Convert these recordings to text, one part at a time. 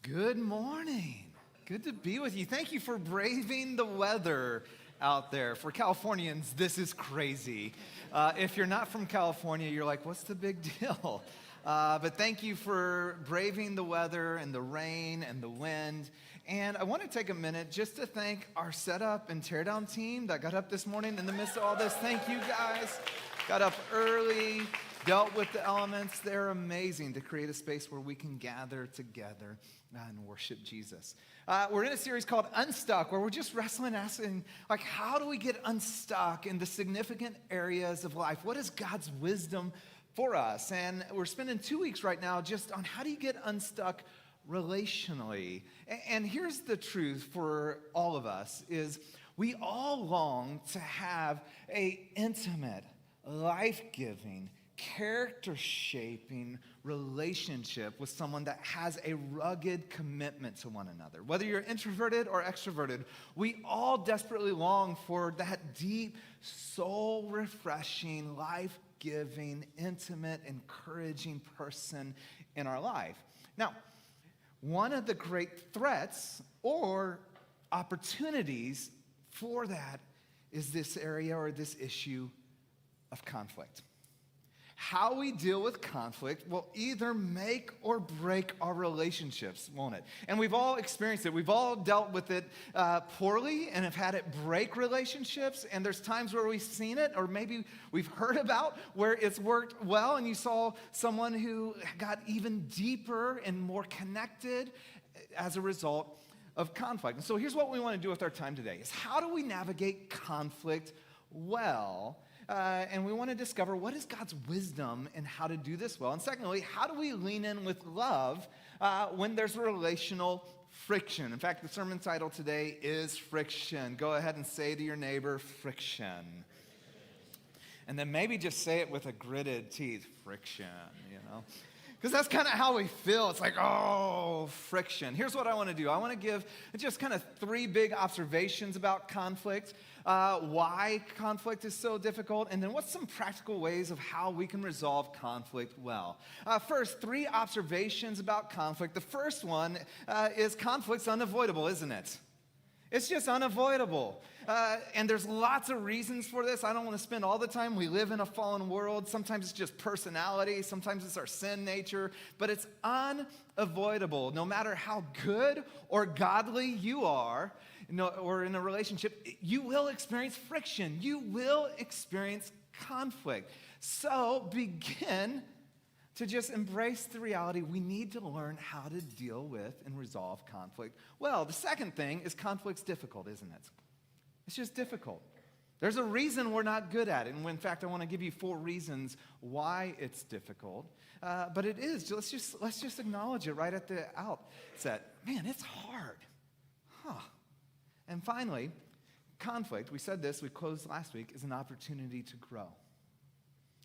Good morning. Good to be with you. Thank you for braving the weather out there. For Californians, this is crazy. If you're not from California, you're like, what's the big deal? But thank you for braving the weather and the rain and the wind. And I want to take a minute just to thank our setup and teardown team that got up this morning in the midst of all this. Thank you guys. Got up early, dealt with the elements. They're amazing to create a space where we can gather together and worship Jesus. We're in a series called Unstuck, where we're just wrestling, asking, how do we get unstuck in the significant areas of life? What is God's wisdom for us? And we're spending 2 weeks right now just on how do you get unstuck relationally. And here's the truth for all of us is we all long to have an intimate, life-giving, character-shaping relationship with someone that has a rugged commitment to one another. Whether you're introverted or extroverted, we all desperately long for that deep, soul-refreshing, life-giving, intimate, encouraging person in our life. Now, one of the great threats or opportunities for that is this area or this issue of conflict. How we deal with conflict will either make or break our relationships, won't it? And we've all experienced it. We've all dealt with it poorly and have had it break relationships. And there's times where we've seen it, or maybe we've heard about where it's worked well, and you saw someone who got even deeper and more connected as a result of conflict. And so here's what we want to do with our time today, is how do we navigate conflict well? And we want to discover what is God's wisdom and how to do this well. And secondly, how do we lean in with love when there's relational friction? In fact, the sermon title today is Friction. Go ahead and say to your neighbor, friction. And then maybe just say it with a gritted teeth, friction, Because that's kind of how we feel. It's like, oh, friction. Here's what I want to do. I want to give just kind of 3 big observations about conflict, why conflict is so difficult, and then what's some practical ways of how we can resolve conflict well. First, 3 observations about conflict. The first one is conflict's unavoidable, isn't it? It's just unavoidable. And there's lots of reasons for this. I don't want to spend all the time. We live in a fallen world. Sometimes it's just personality. Sometimes it's our sin nature. But it's unavoidable. No matter how good or godly you are, or in a relationship, you will experience friction. You will experience conflict. So begin to just embrace the reality we need to learn how to deal with and resolve conflict. Well, the second thing is conflict's difficult, isn't it? It's just difficult. There's a reason we're not good at it. And in fact, I want to give you 4 reasons why it's difficult. But it is. Let's just acknowledge it right at the outset. Man, it's hard. And finally, conflict, we said this, we closed last week, is an opportunity to grow.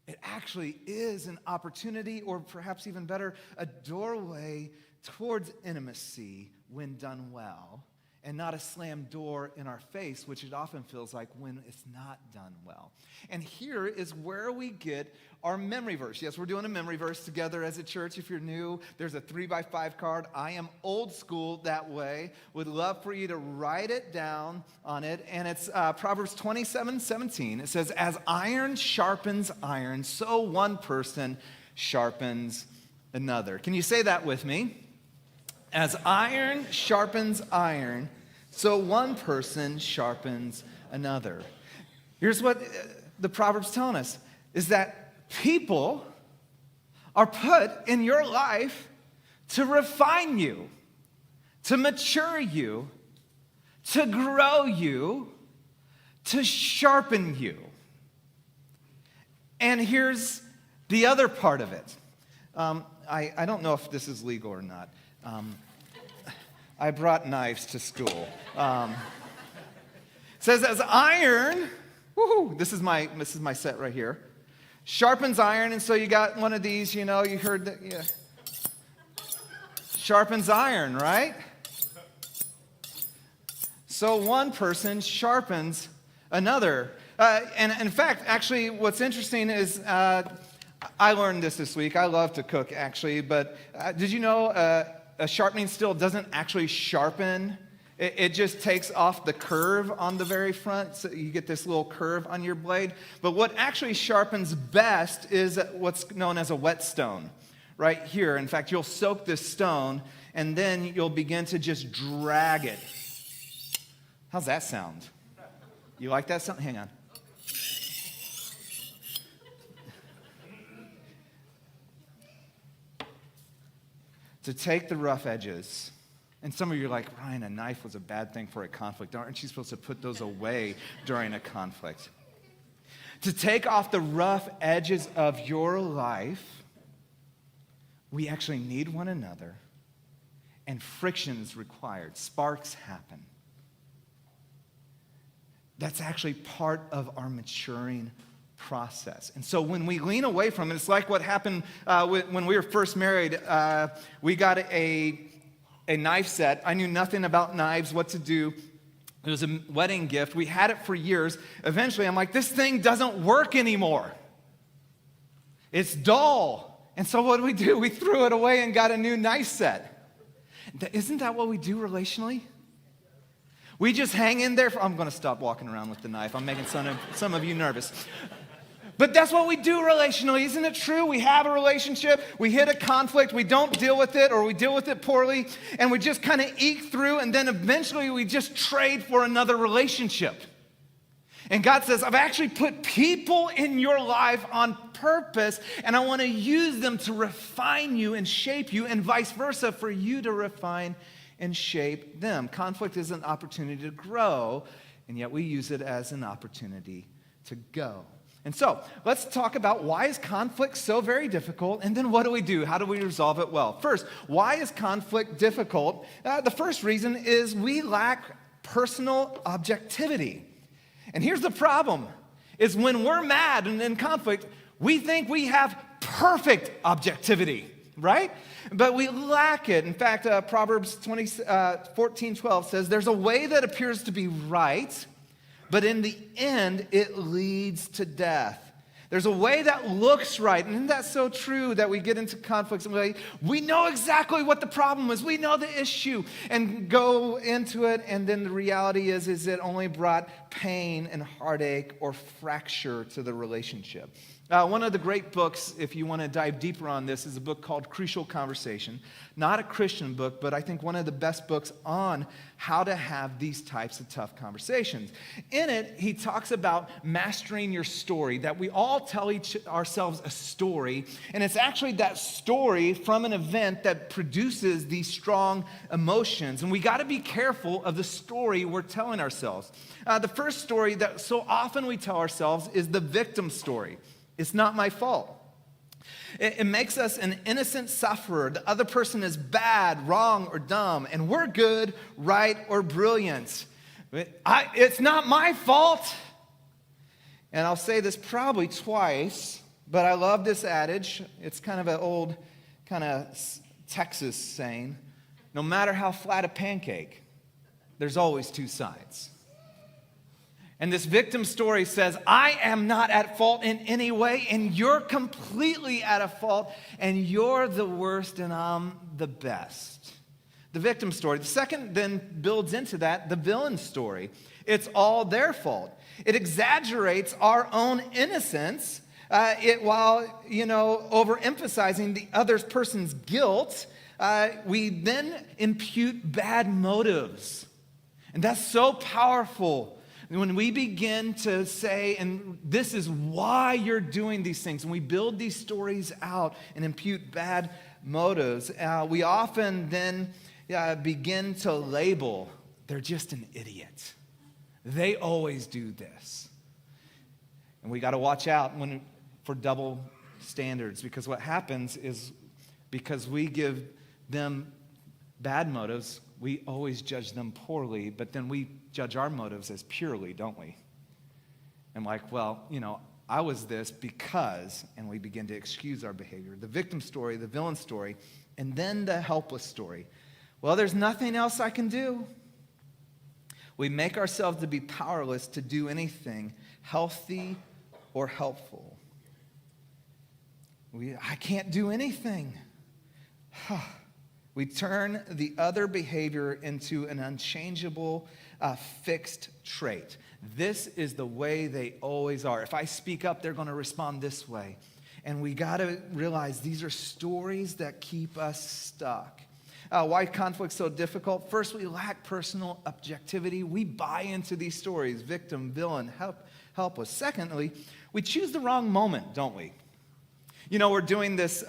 It actually is an opportunity, or perhaps even better, a doorway towards intimacy when done well, and not a slammed door in our face, which it often feels like when it's not done well. And here is where we get our memory verse. Yes, we're doing a memory verse together as a church. If you're new, there's a 3x5 card. I am old school that way. Would love for you to write it down on it. And it's Proverbs 27:17. It says, as iron sharpens iron, so one person sharpens another. Can you say that with me? As iron sharpens iron, so one person sharpens another. Here's what the Proverbs telling us, is that people are put in your life to refine you, to mature you, to grow you, to sharpen you. And here's the other part of it. I don't know if this is legal or not. I brought knives to school. It says, as iron, this is my set right here, sharpens iron, and so you got one of these, you heard that, yeah. Sharpens iron, right? So one person sharpens another. And in fact, actually, what's interesting is I learned this week. I love to cook, actually, but did you know a sharpening steel doesn't actually sharpen. It just takes off the curve on the very front, so you get this little curve on your blade. But what actually sharpens best is what's known as a whetstone, right here. In fact, you'll soak this stone, and then you'll begin to just drag it. How's that sound? You like that sound? Hang on. To take the rough edges. And some of you are like, Ryan, a knife was a bad thing for a conflict. Aren't you supposed to put those away during a conflict? To take off the rough edges of your life, we actually need one another, and friction is required. Sparks happen. That's actually part of our maturing process. And so when we lean away from it, it's like what happened when we were first married. We got a knife set. I knew nothing about knives, what to do. It was a wedding gift. We had it for years. Eventually, I'm like, this thing doesn't work anymore. It's dull. And so what do? We threw it away and got a new knife set. Isn't that what we do relationally? We just hang in there. I'm going to stop walking around with the knife. I'm making some of you nervous. But that's what we do relationally, isn't it true? We have a relationship, we hit a conflict, we don't deal with it, or we deal with it poorly, and we just kind of eke through, and then eventually we just trade for another relationship. And God says, I've actually put people in your life on purpose, and I want to use them to refine you and shape you, and vice versa, for you to refine and shape them. Conflict is an opportunity to grow, and yet we use it as an opportunity to go. And so, let's talk about why is conflict so very difficult, and then what do we do? How do we resolve it well? First, why is conflict difficult? The first reason is we lack personal objectivity. And here's the problem, is when we're mad and in conflict, we think we have perfect objectivity, right? But we lack it. In fact, Proverbs 14:12 says, there's a way that appears to be right, but in the end, it leads to death. There's a way that looks right. And isn't that so true that we get into conflicts and we know exactly what the problem is. We know the issue and go into it. And then the reality is it only brought pain and heartache or fracture to the relationship. One of the great books, if you want to dive deeper on this, is a book called Crucial Conversation. Not a Christian book, but I think one of the best books on how to have these types of tough conversations. In it, he talks about mastering your story, that we all tell ourselves a story, and it's actually that story from an event that produces these strong emotions. And we got to be careful of the story we're telling ourselves. The first story that so often we tell ourselves is the victim story. It's not my fault. It makes us an innocent sufferer. The other person is bad, wrong, or dumb, and we're good, right, or brilliant. It's not my fault. And I'll say this probably twice, but I love this adage. It's kind of an old kind of Texas saying. No matter how flat a pancake, there's always two sides. And this victim story says, I am not at fault in any way, and you're completely at fault, and you're the worst, and I'm the best. The victim story. The second then builds into that, the villain story. It's all their fault. It exaggerates our own innocence while, overemphasizing the other person's guilt. We then impute bad motives. And that's so powerful. When we begin to say, and this is why you're doing these things, and we build these stories out and impute bad motives, we often then begin to label, they're just an idiot. They always do this. And we got to watch out for double standards, because what happens is because we give them bad motives, we always judge them poorly, but then we judge our motives as purely, don't we? And I was this because, and we begin to excuse our behavior. The victim story, the villain story, and then the helpless story. Well, there's nothing else I can do. We make ourselves to be powerless to do anything healthy or helpful. I can't do anything. We turn the other behavior into an unchangeable, fixed trait. This is the way they always are. If I speak up, they're going to respond this way. And we got to realize these are stories that keep us stuck. Why conflict's so difficult? First, we lack personal objectivity. We buy into these stories, victim, villain, helpless. Secondly, we choose the wrong moment, don't we? You know, we're doing this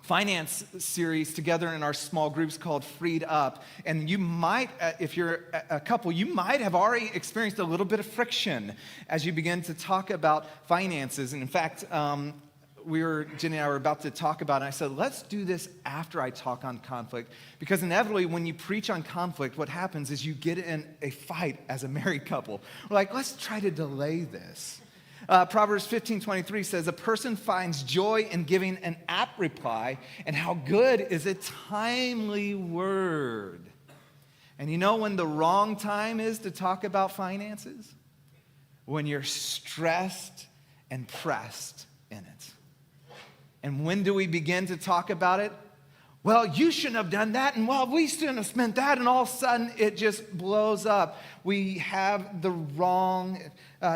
finance series together in our small groups called Freed Up. And you might, if you're a couple, you might have already experienced a little bit of friction as you begin to talk about finances. And in fact, Jenny and I were about to talk about it, and I said, let's do this after I talk on conflict. Because inevitably, when you preach on conflict, what happens is you get in a fight as a married couple. We're like, let's try to delay this. Proverbs 15:23 says, a person finds joy in giving an apt reply, and how good is a timely word. And you know when the wrong time is to talk about finances? When you're stressed and pressed in it. And when do we begin to talk about it? Well, you shouldn't have done that, and well, we shouldn't have spent that, and all of a sudden it just blows up. We have the wrong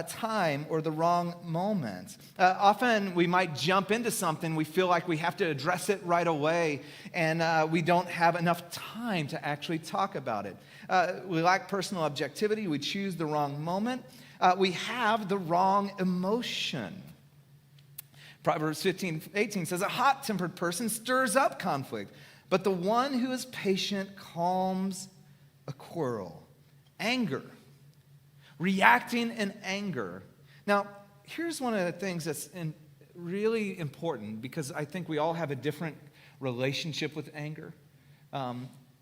time or the wrong moment. Often we might jump into something, we feel like we have to address it right away, and we don't have enough time to actually talk about it. We lack personal objectivity, we choose the wrong moment, we have the wrong emotion. Proverbs 15:18 says, a hot-tempered person stirs up conflict, but the one who is patient calms a quarrel. Anger. Reacting in anger. Now, here's one of the things that's really important, because I think we all have a different relationship with anger.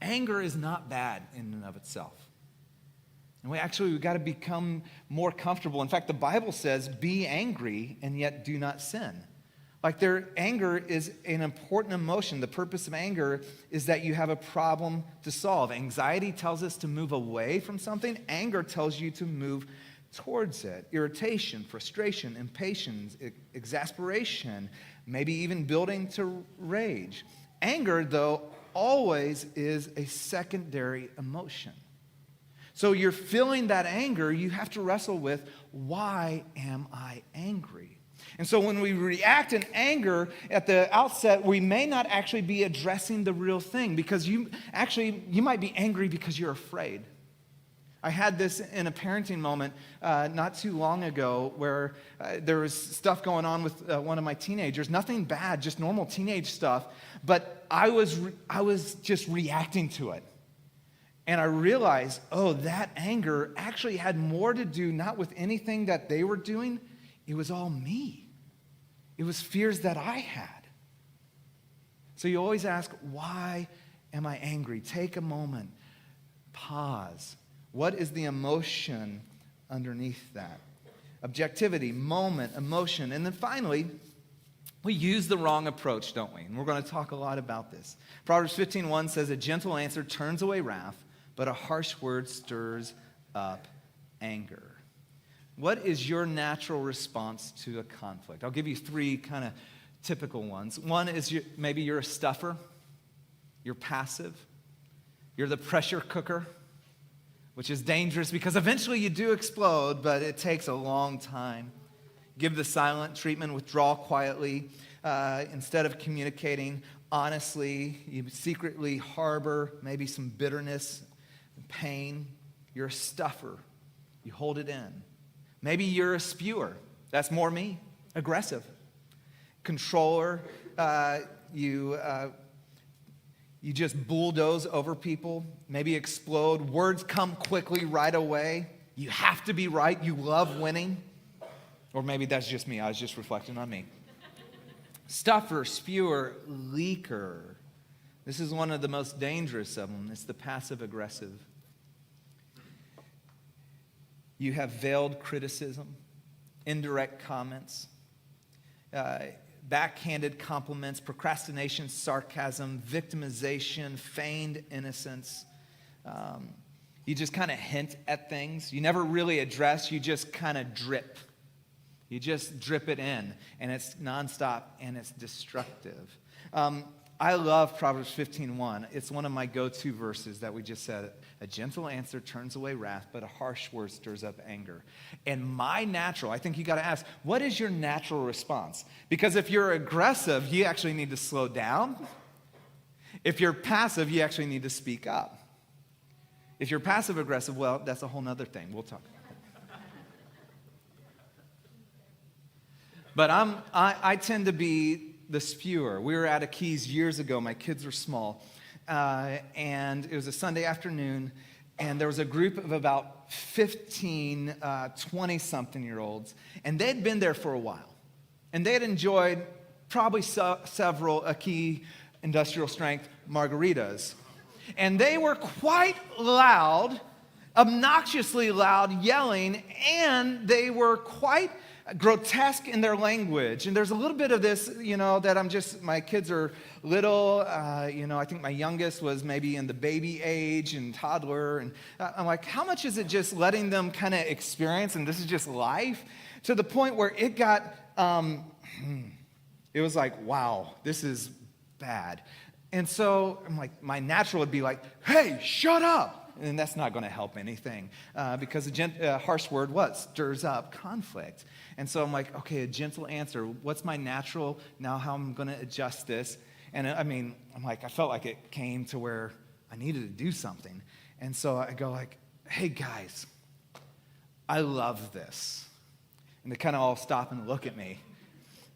Anger is not bad in and of itself. And we've got to become more comfortable. In fact, the Bible says, be angry and yet do not sin. Like anger is an important emotion. The purpose of anger is that you have a problem to solve. Anxiety tells us to move away from something. Anger tells you to move towards it. Irritation, frustration, impatience, exasperation, maybe even building to rage. Anger, though, always is a secondary emotion. So you're feeling that anger, you have to wrestle with, why am I angry? And so when we react in anger at the outset, we may not actually be addressing the real thing, because you might be angry because you're afraid. I had this in a parenting moment not too long ago where there was stuff going on with one of my teenagers. Nothing bad, just normal teenage stuff. But I was just reacting to it. And I realized, that anger actually had more to do not with anything that they were doing. It was all me. It was fears that I had. So you always ask, why am I angry? Take a moment. Pause. What is the emotion underneath that? Objectivity, moment, emotion. And then finally, we use the wrong approach, don't we? And we're going to talk a lot about this. Proverbs 15:1 says, a gentle answer turns away wrath, but a harsh word stirs up anger. What is your natural response to a conflict? I'll give you three kind of typical ones. One is maybe you're a stuffer. You're passive. You're the pressure cooker, which is dangerous because eventually you do explode, but it takes a long time. Give the silent treatment, withdraw quietly. Instead of communicating honestly, you secretly harbor maybe some bitterness, pain. You're a stuffer. You hold it in. Maybe you're a spewer. That's more me. Aggressive. Controller. You just bulldoze over people. Maybe explode. Words come quickly right away. You have to be right. You love winning. Or maybe that's just me. I was just reflecting on me. Stuffer, spewer, leaker. This is one of the most dangerous of them. It's the passive-aggressive. You have veiled criticism, indirect comments, backhanded compliments, procrastination, sarcasm, victimization, feigned innocence. You just kind of hint at things. You never really address. You just kind of drip. You just drip it in, and it's nonstop, and it's destructive. I love Proverbs 15:1. It's one of my go-to verses that we just said. A gentle answer turns away wrath, but a harsh word stirs up anger. And my natural, I think you got to ask, what is your natural response? Because if you're aggressive, you actually need to slow down. If you're passive, you actually need to speak up. If you're passive aggressive, well, that's a whole nother thing. We'll talk. But I tend to be the spewer. We were at a Keys years ago. My kids were small. And it was a Sunday afternoon. And there was a group of about 15, 20-something-year-olds. And they'd been there for a while. And they had enjoyed probably several Key industrial strength margaritas. And they were quite loud, obnoxiously loud, yelling, and they were quite grotesque in their language. And there's a little bit of this, that my kids are little, I think my youngest was maybe in the baby age and toddler. And I'm like, how much is it just letting them kind of experience, and this is just life, to the point where it got, it was like, wow, this is bad. And so I'm like, my natural would be like, hey, shut up. And that's not going to help anything because a harsh word stirs up conflict. And so I'm like, okay, a gentle answer. What's my natural? Now how I'm going to adjust this? And I'm like, I felt like it came to where I needed to do something. And so I go like, hey, guys, I love this. And they kind of all stop and look at me.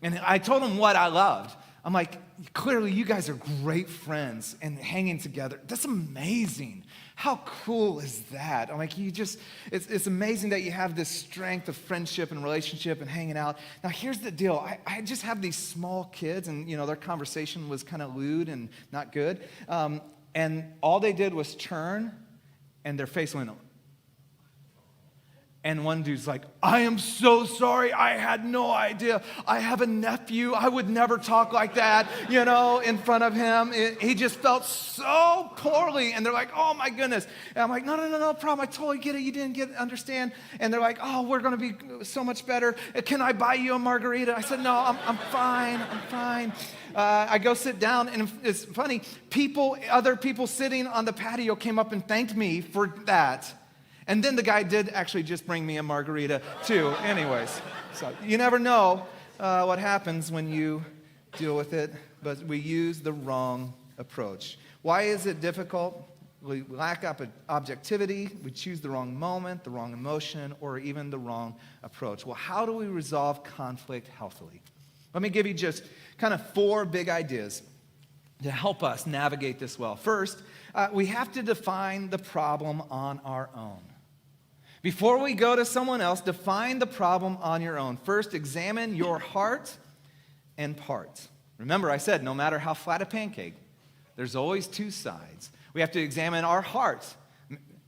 And I told them what I loved. I'm like, clearly you guys are great friends and hanging together. That's amazing. How cool is that? I'm like, it's amazing that you have this strength of friendship and relationship and hanging out. Now, here's the deal. I just have these small kids, and, their conversation was kind of lewd and not good. And all they did was turn, and their face went, and one dude's like, I am so sorry. I had no idea. I have a nephew. I would never talk like that, in front of him. He just felt so poorly. And they're like, oh, my goodness. And I'm like, no problem. I totally get it. You didn't understand. And they're like, oh, we're going to be so much better. Can I buy you a margarita? I said, no, I'm fine. I'm fine. I go sit down, and it's funny. Other people sitting on the patio came up and thanked me for that. And then the guy did actually just bring me a margarita, too. Anyways, so you never know what happens when you deal with it, but we use the wrong approach. Why is it difficult? We lack objectivity. We choose the wrong moment, the wrong emotion, or even the wrong approach. Well, how do we resolve conflict healthily? Let me give you just kind of 4 big ideas to help us navigate this well. First, we have to define the problem on our own. Before we go to someone else, define the problem on your own. First, examine your heart and part. Remember, I said no matter how flat a pancake, there's always 2 sides. We have to examine our heart.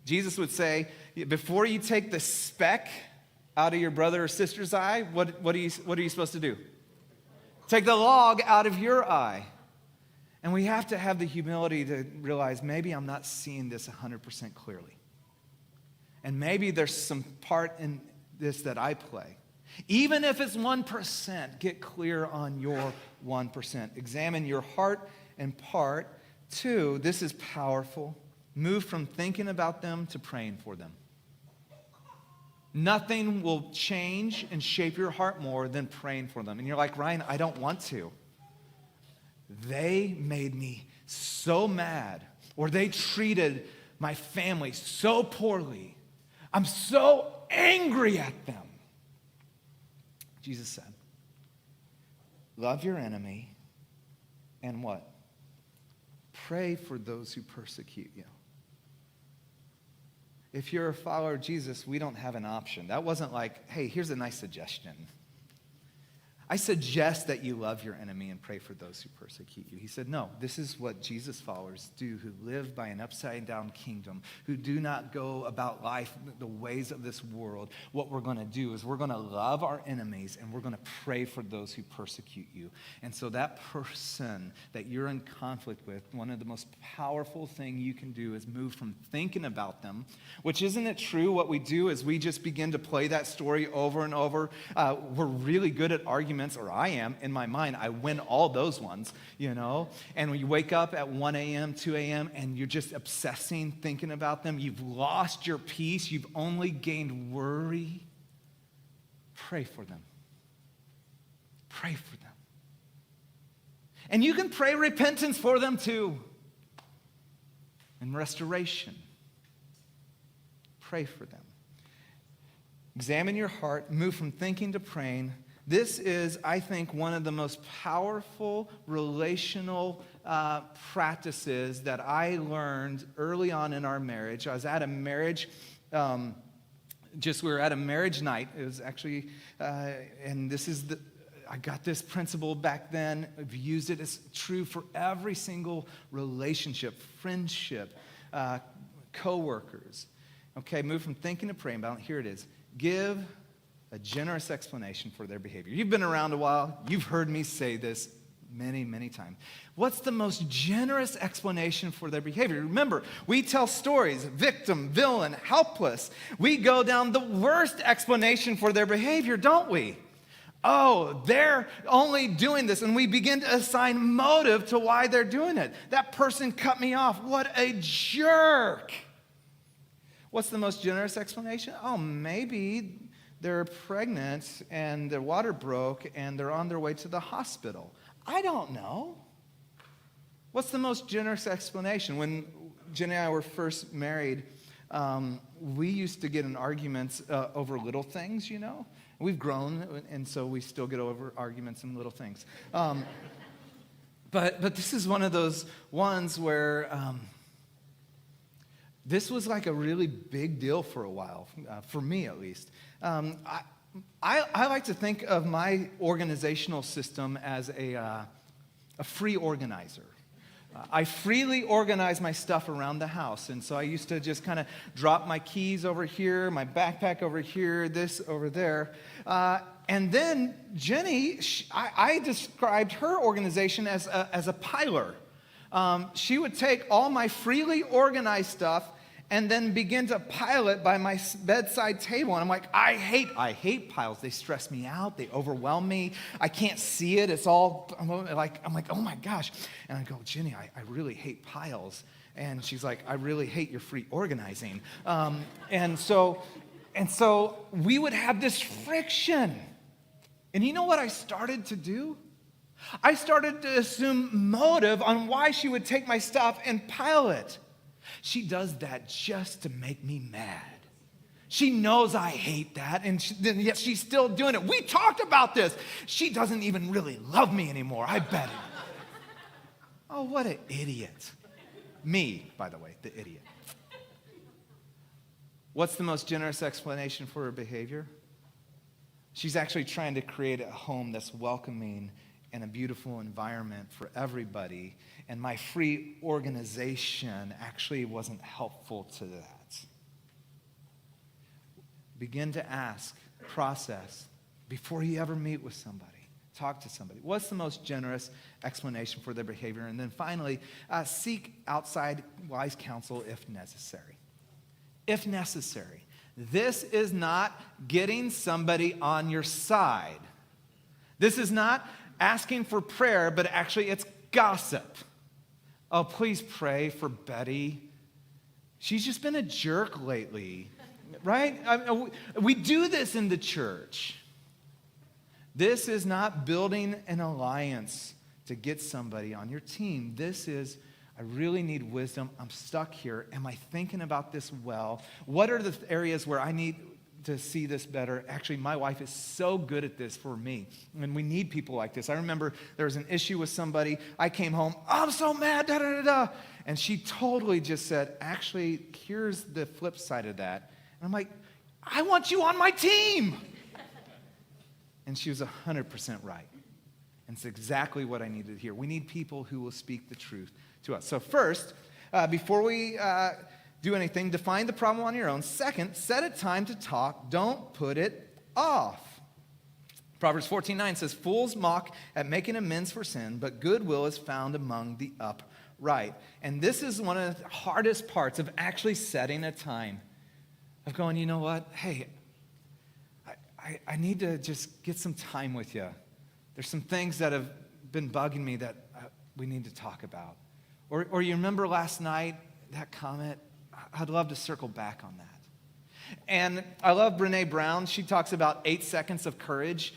Jesus would say, before you take the speck out of your brother or sister's eye, what are you supposed to do? Take the log out of your eye. And we have to have the humility to realize maybe I'm not seeing this 100% clearly. And maybe there's some part in this that I play. Even if it's 1%, get clear on your 1%. Examine your heart and part. 2, this is powerful. Move from thinking about them to praying for them. Nothing will change and shape your heart more than praying for them. And you're like, Ryan, I don't want to. They made me so mad, or they treated my family so poorly. I'm so angry at them. Jesus said, love your enemy and what? Pray for those who persecute you. If you're a follower of Jesus, we don't have an option. That wasn't like, hey, here's a nice suggestion. I suggest that you love your enemy and pray for those who persecute you. He said, no, this is what Jesus followers do, who live by an upside-down kingdom, who do not go about life the ways of this world. What we're going to do is we're going to love our enemies, and we're going to pray for those who persecute you. And so that person that you're in conflict with, one of the most powerful things you can do is move from thinking about them, which isn't it true? What we do is we just begin to play that story over and over. We're really good at arguments arguments, or I am, in my mind, I win all those ones, And when you wake up at 1 a.m., 2 a.m., and you're just obsessing, thinking about them, you've lost your peace, you've only gained worry. Pray for them. Pray for them. And you can pray repentance for them too. And restoration. Pray for them. Examine your heart, move from thinking to praying. This is, I think, one of the most powerful relational practices that I learned early on in our marriage. I was at a marriage, we were at a marriage night. It was actually, and this is I got this principle back then. I've used it. It's true for every single relationship, friendship, co-workers. Okay, move from thinking to praying. But here it is. Give a generous explanation for their behavior. You've been around a while. You've heard me say this many, many times. What's the most generous explanation for their behavior? Remember, we tell stories, victim, villain, helpless. We go down the worst explanation for their behavior, don't we? Oh, they're only doing this, and we begin to assign motive to why they're doing it. That person cut me off. What a jerk. What's the most generous explanation? Oh, maybe they're pregnant and their water broke and they're on their way to the hospital. I don't know. What's the most generous explanation? When Jenny and I were first married, we used to get in arguments over little things, We've grown, and so we still get over arguments and little things. But this is one of those ones where this was like a really big deal for a while, for me at least. I like to think of my organizational system as a free organizer. I freely organize my stuff around the house. And so I used to just kind of drop my keys over here, my backpack over here, this over there. And then Jenny, I described her organization as a piler. She would take all my freely organized stuff and then begin to pile it by my bedside table. And I'm like, I hate piles. They stress me out. They overwhelm me. I can't see it. It's all, I'm like, oh my gosh. And I go, Jenny, I really hate piles. And she's like, I really hate your free organizing. And so we would have this friction. And you know what I started to do? I started to assume motive on why she would take my stuff and pile it. She does that just to make me mad. She knows I hate that, and yet she's still doing it. We talked about this. She doesn't even really love me anymore, I bet it. Oh, what an idiot. Me, by the way, the idiot. What's the most generous explanation for her behavior? She's actually trying to create a home that's welcoming and a beautiful environment for everybody. And my free organization actually wasn't helpful to that. Begin to ask, process, before you ever meet with somebody. Talk to somebody. What's the most generous explanation for their behavior? And then finally, seek outside wise counsel if necessary. If necessary. This is not getting somebody on your side. This is not asking for prayer, but actually it's gossip. Oh, please pray for Betty. She's just been a jerk lately, right? We do this in the church. This is not building an alliance to get somebody on your team. This is, I really need wisdom. I'm stuck here. Am I thinking about this well? What are the areas where I need to see this better? Actually, my wife is so good at this for me. And we need people like this. I remember there was an issue with somebody. I came home, I'm so mad, da da da da. And she totally just said, actually, here's the flip side of that. And I'm like, I want you on my team. And she was 100% right. And it's exactly what I needed to hear. We need people who will speak the truth to us. So first, before we do anything, define the problem on your own. Second, set a time to talk. Don't put it off. Proverbs 14:9 says, fools mock at making amends for sin, but goodwill is found among the upright. And this is one of the hardest parts of actually setting a time. Of going, you know what? Hey, I need to just get some time with you. There's some things that have been bugging me that we need to talk about. Or you remember last night, that comment? I'd love to circle back on that. And I love Brene Brown. She talks about 8 seconds of courage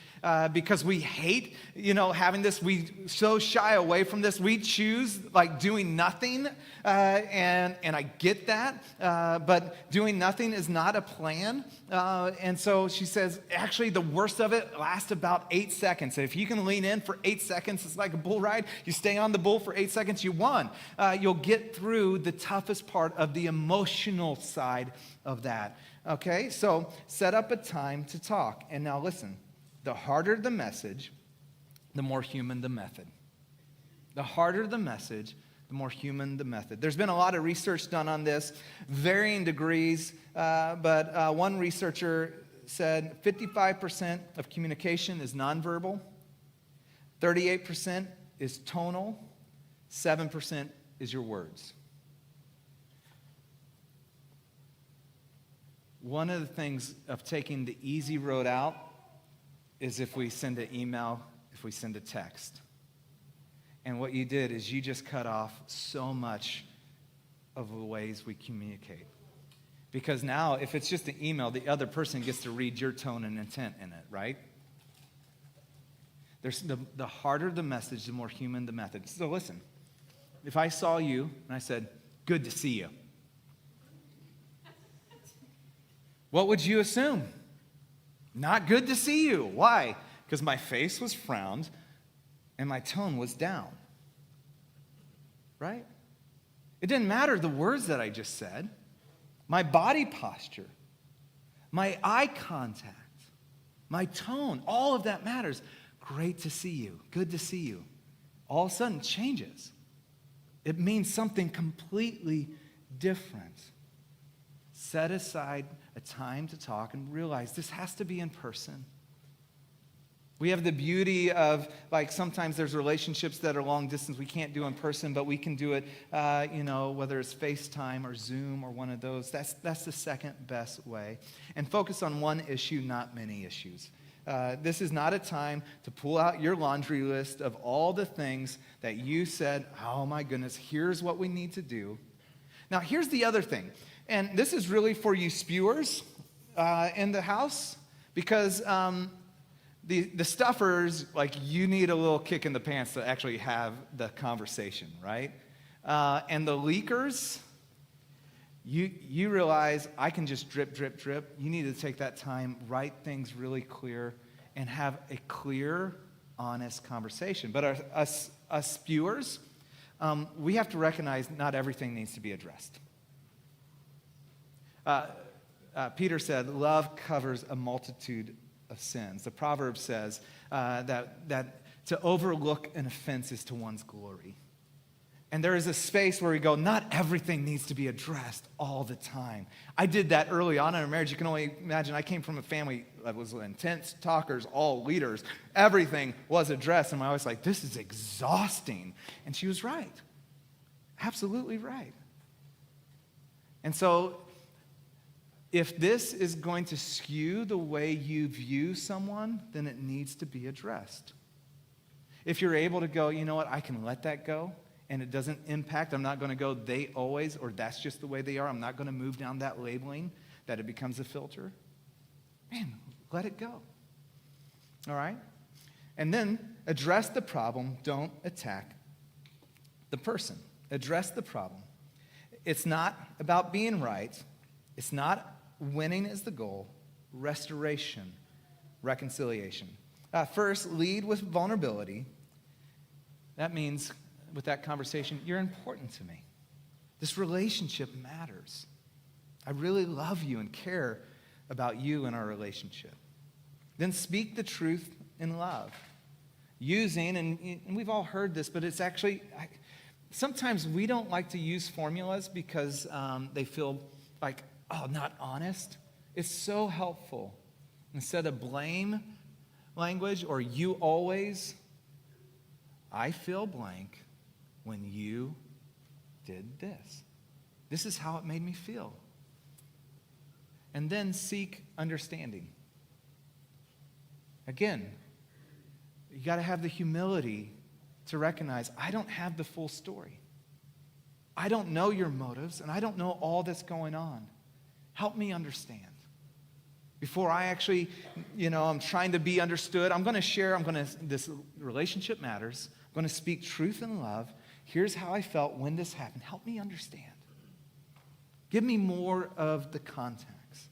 because we hate, having this. We so shy away from this. We choose like doing nothing, and I get that. But doing nothing is not a plan. And so she says, actually, the worst of it lasts about 8 seconds. If you can lean in for 8 seconds, it's like a bull ride. You stay on the bull for 8 seconds, you won. You'll get through the toughest part of the emotional side of that. Okay, so set up a time to talk. And now listen, the harder the message, the more human the method. The harder the message, the more human the method. There's been a lot of research done on this, varying degrees, but one researcher said 55% of communication is nonverbal, 38% is tonal, 7% is your words. One of the things of taking the easy road out is if we send an email, if we send a text. And what you did is you just cut off so much of the ways we communicate. Because now, if it's just an email, the other person gets to read your tone and intent in it, right? There's the harder the message, the more human the method. So listen, if I saw you and I said, "Good to see you," what would you assume? Not good to see you. Why? Because my face was frowned and my tone was down. Right? It didn't matter the words that I just said. My body posture, my eye contact, my tone, all of that matters. Great to see you. Good to see you. All of a sudden, it changes. It means something completely different. Set aside a time to talk and realize this has to be in person. We have the beauty of, like, sometimes there's relationships that are long distance we can't do in person, but we can do it, whether it's FaceTime or Zoom or one of those. That's the second best way. And focus on one issue, not many issues. This is not a time to pull out your laundry list of all the things that you said, "Oh my goodness, here's what we need to do." Now, here's the other thing. And this is really for you spewers in the house, because the stuffers, like, you need a little kick in the pants to actually have the conversation, right? And the leakers, you realize I can just drip, drip, drip. You need to take that time, write things really clear, and have a clear, honest conversation. But us spewers, we have to recognize not everything needs to be addressed. Peter said, "Love covers a multitude of sins." The proverb says that to overlook an offense is to one's glory. And there is a space where we go, not everything needs to be addressed all the time. I did that early on in our marriage. You can only imagine, I came from a family that was intense talkers, all leaders. Everything was addressed. And I was like, this is exhausting. And she was right. Absolutely right. And so, if this is going to skew the way you view someone, then it needs to be addressed. If you're able to go, you know what, I can let that go, and it doesn't impact, I'm not going to go, they always, or that's just the way they are, I'm not going to move down that labeling, that it becomes a filter. Man, let it go. All right? And then address the problem, don't attack the person. Address the problem. It's not about being right. It's not winning is the goal. Restoration, reconciliation. First, lead with vulnerability. That means, with that conversation, you're important to me. This relationship matters. I really love you and care about you and our relationship. Then speak the truth in love. Using, and we've all heard this, but it's actually, sometimes we don't like to use formulas because they feel like, oh, not honest. It's so helpful. Instead of blame language or you always, I feel blank when you did this. This is how it made me feel. And then seek understanding. Again, you got to have the humility to recognize, I don't have the full story. I don't know your motives, and I don't know all that's going on. Help me understand. Before I actually, I'm trying to be understood, this relationship matters. I'm going to speak truth and love. Here's how I felt when this happened. Help me understand. Give me more of the context.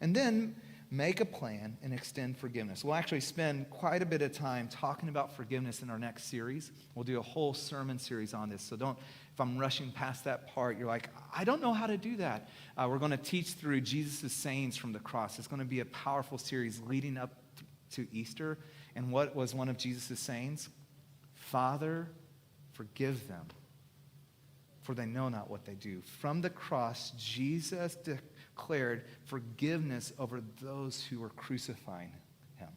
And then make a plan and extend forgiveness. We'll actually spend quite a bit of time talking about forgiveness in our next series. We'll do a whole sermon series on this. So if I'm rushing past that part, you're like, I don't know how to do that. We're going to teach through Jesus' sayings from the cross. It's going to be a powerful series leading up to Easter. And what was one of Jesus' sayings? Father, forgive them, for they know not what they do. From the cross, Jesus declared forgiveness over those who were crucifying him.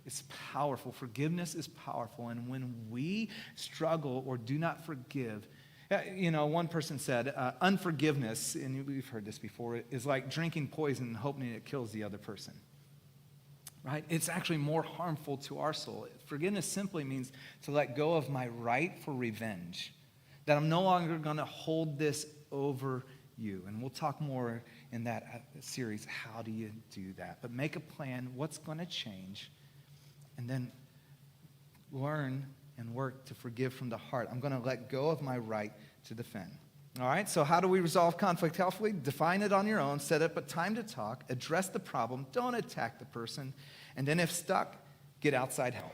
It's powerful. Forgiveness is powerful. And when we struggle or do not forgive, one person said, unforgiveness, and we've heard this before, is like drinking poison and hoping it kills the other person. Right? It's actually more harmful to our soul. Forgiveness simply means to let go of my right for revenge, that I'm no longer going to hold this over you. And we'll talk more in that series, how do you do that? But make a plan, what's going to change, and then learn and work to forgive from the heart. I'm going to let go of my right to defend. All right, so how do we resolve conflict healthily? Define it on your own, set up a time to talk, address the problem, don't attack the person, and then if stuck, get outside help.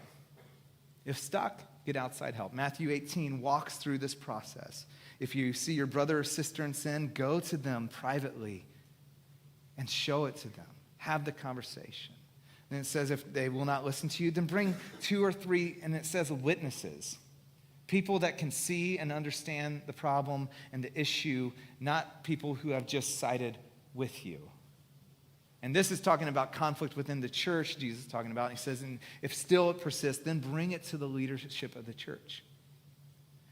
If stuck, get outside help. Matthew 18 walks through this process. If you see your brother or sister in sin, go to them privately and show it to them. Have the conversation. And it says if they will not listen to you, then bring 2 or 3, and it says witnesses. People that can see and understand the problem and the issue, not people who have just sided with you. And this is talking about conflict within the church, Jesus is talking about. He says, and if still it persists, then bring it to the leadership of the church.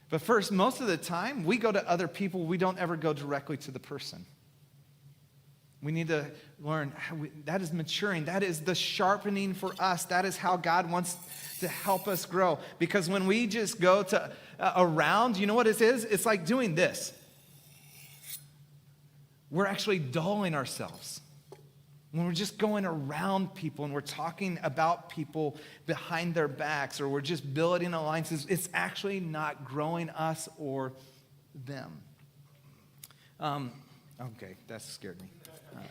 But first, most of the time, we go to other people. We don't ever go directly to the person. We need to learn, that is maturing. That is the sharpening for us. That is how God wants to help us grow. Because when we just go to around, you know what it is? It's like doing this. We're actually dulling ourselves. When we're just going around people and we're talking about people behind their backs, or we're just building alliances, it's actually not growing us or them. Okay, that scared me. All right.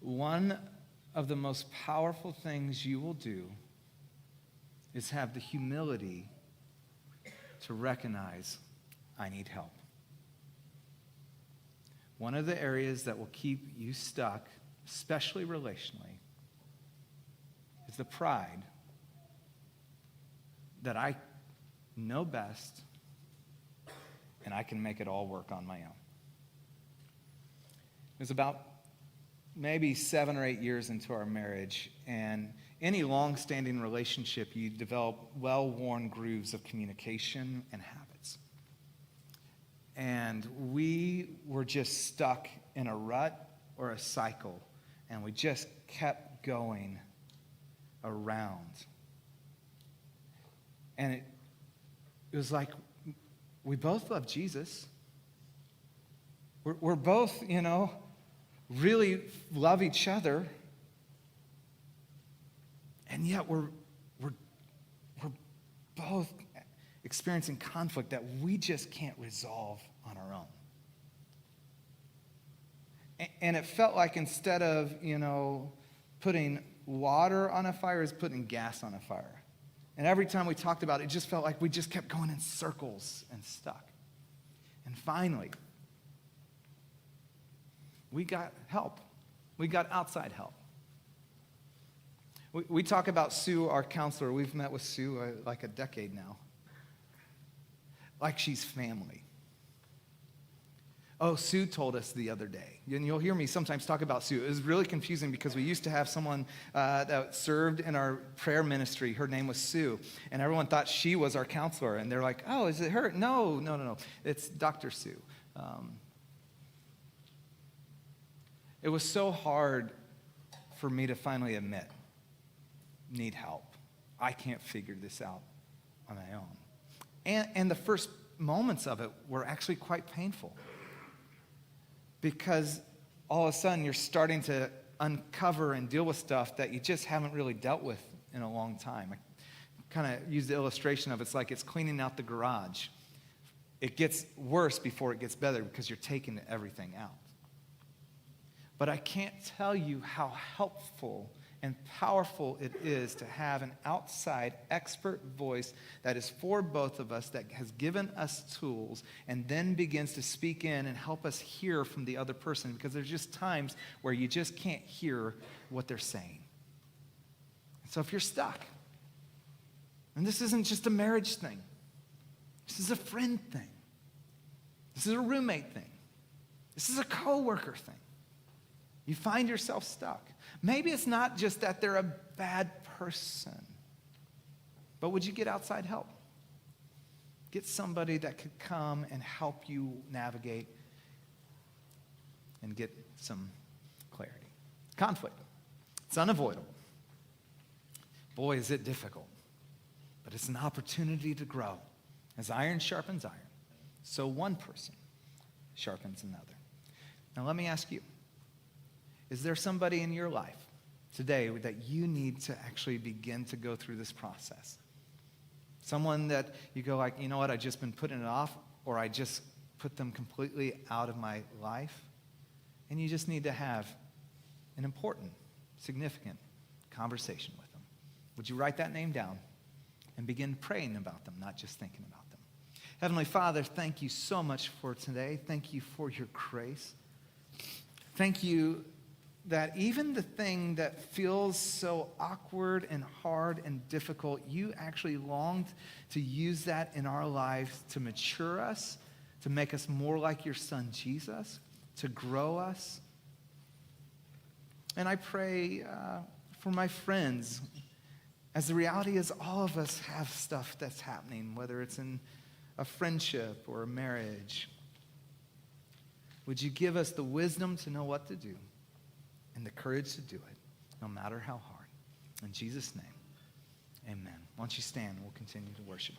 One of the most powerful things you will do is have the humility to recognize, I need help. One of the areas that will keep you stuck, especially relationally, is the pride that I know best and I can make it all work on my own. It was about maybe 7 or 8 years into our marriage, and any long-standing relationship, you develop well-worn grooves of communication and habits. And we were just stuck in a rut or a cycle, and we just kept going around. And it was like we both love Jesus. We're both, really love each other. And yet we're both experiencing conflict that we just can't resolve on our own. And it felt like instead of, putting water on a fire, is putting gas on a fire. And every time we talked about it, it just felt like we just kept going in circles and stuck. And finally, we got help. We got outside help. We talk about Sue, our counselor. We've met with Sue like a decade now. Like she's family. Oh, Sue told us the other day, and you'll hear me sometimes talk about Sue. It was really confusing because we used to have someone that served in our prayer ministry. Her name was Sue, and everyone thought she was our counselor. And they're like, oh, is it her? No. It's Dr. Sue. It was so hard for me to finally admit, need help. I can't figure this out on my own. And the first moments of it were actually quite painful, because all of a sudden you're starting to uncover and deal with stuff that you just haven't really dealt with in a long time. I kind of use the illustration of it's like it's cleaning out the garage. It gets worse before it gets better because you're taking everything out. But I can't tell you how helpful and powerful it is to have an outside expert voice that is for both of us, that has given us tools, and then begins to speak in and help us hear from the other person, because there's just times where you just can't hear what they're saying. So if you're stuck, and this isn't just a marriage thing, this is a friend thing, this is a roommate thing, this is a coworker thing, you find yourself stuck. Maybe it's not just that they're a bad person, but would you get outside help? Get somebody that could come and help you navigate and get some clarity. Conflict. It's unavoidable. Boy, is it difficult. But it's an opportunity to grow. As iron sharpens iron, so one person sharpens another. Now let me ask you, is there somebody in your life today that you need to actually begin to go through this process? Someone that you go like, you know what, I've just been putting it off, or I just put them completely out of my life, and you just need to have an important, significant conversation with them. Would you write that name down and begin praying about them, not just thinking about them? Heavenly Father, thank you so much for today. Thank you for your grace. Thank you that even the thing that feels so awkward and hard and difficult, you actually longed to use that in our lives to mature us, to make us more like your Son Jesus, to grow us. And I pray for my friends, as the reality is all of us have stuff that's happening, whether it's in a friendship or a marriage. Would you give us the wisdom to know what to do and the courage to do it, no matter how hard? In Jesus' name, amen. Why don't you stand and we'll continue to worship.